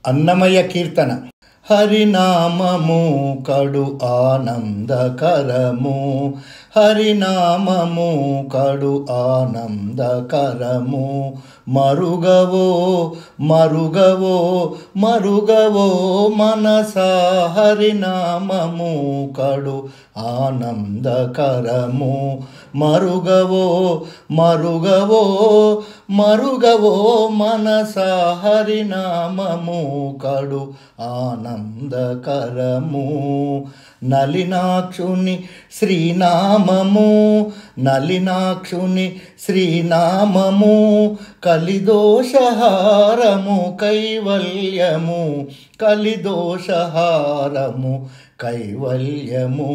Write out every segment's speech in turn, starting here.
అన్నమయ్య కీర్తన. హరినామము కడు ఆనందకరము, హరినామము కడు ఆనందకరము. మరుగవో మరుగవో మరుగవో మనసా, హరినామము కడు ఆనందకరము. మరుగవో మరుగవో మరుగవో మనసా, హరినామము కడు ఆనందకరము. నలినాక్షుని శ్రీనామము, నలినాక్షుని శ్రీనామము. కలిదోషహారము కైవల్యము, కలిదోషహారము కైవల్యము.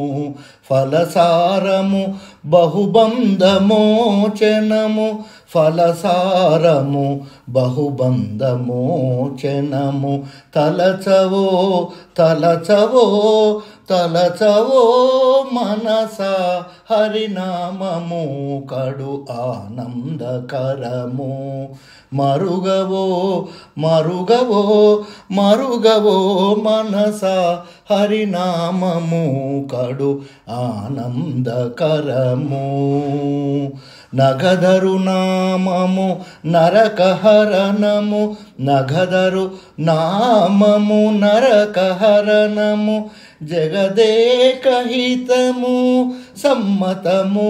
ఫలసారము బహుబంధమోచనము, ఫలసారము బహుబంధమోచనము. తలచవో తలచవో తలచవో మనసా, హరినామము కడు ఆనందకరము. మరుగవో మరుగవో మరుగవో మనసా, హరినామము కడు ఆనందకరము. నగదరు నామము నరకహరణము, నగదరు నామము నరకహరణము. జగదేక హితము సమ్మతము,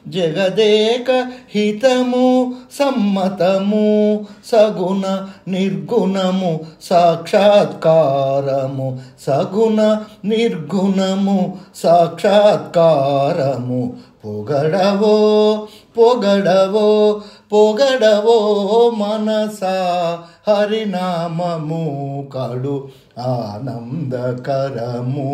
జగదేక హితము సమ్మతము. సగుణ నిర్గుణము సాక్షాత్కారము, సగుణ నిర్గుణము సాక్షాత్కారము. పొగడవో పొగడవో పొగడవో మనసా, హరినామము కడు ఆనందకరము.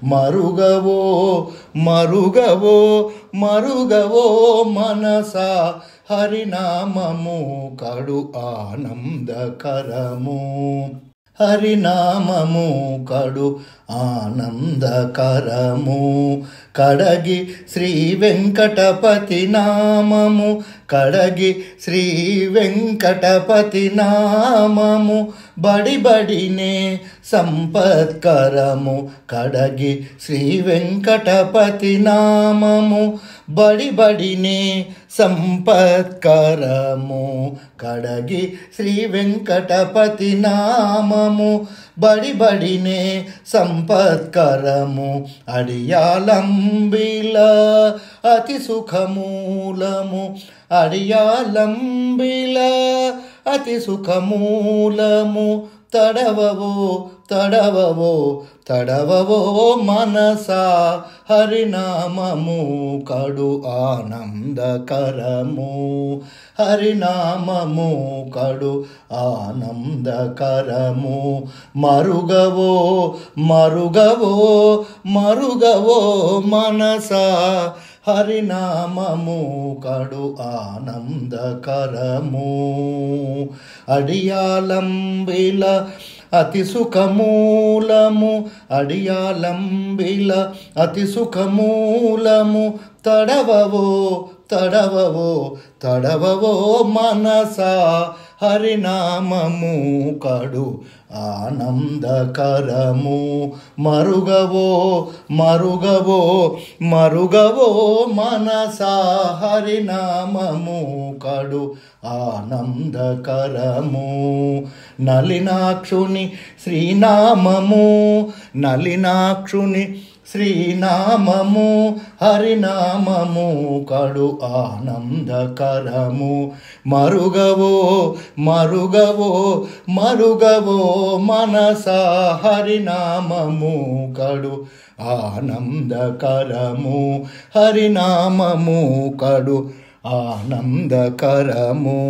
మరుగవో మరుగవో మరుగవో మనసా, హరినామము కడు ఆనందకరము. హరినామము కడు ఆనందకరము. కడగి శ్రీ వెంకటపతి నామము, కడగి శ్రీ వెంకటపతి నామము. బడిబడినే సంపత్కరము, కడగి శ్రీ వెంకటపతి నామము. బడిబడినే సంపత్కరము, కడగి శ్రీ వెంకటపతి నామము. బడిబడినే సంపత్కరము. అడియాలంబిల అతి సుఖమూలము, అడియాలంబిల అతి సుఖమూలము. తడవవో తడవవో తడవవో మనసా, హరినామము కడు ఆనందకరము. హరినామము కడు ఆనందకరము. మరుగవో మరుగవో మరుగవో మనసా, హరినామము కడు ఆనందకరము. అడియాలంబిల అతి సుఖమూలము, అడియాలంబిల అతి సుఖమూలము. తడవవో తడవవో తడవవో మనసా, హరినామము కడు ఆనందకరము. మరుగవో మరుగవో మరుగవో మనసా, హరినామము కడు ఆనందకరము. నలినాక్షుని శ్రీనామము, నలినాక్షుని శ్రీనామము. హరినామము కడు ఆనందకరము. మరుగవో మరుగవో మరుగవో మనసా, హరినామము కడు ఆనందకరము. హరినామము కడు ఆనందకరము.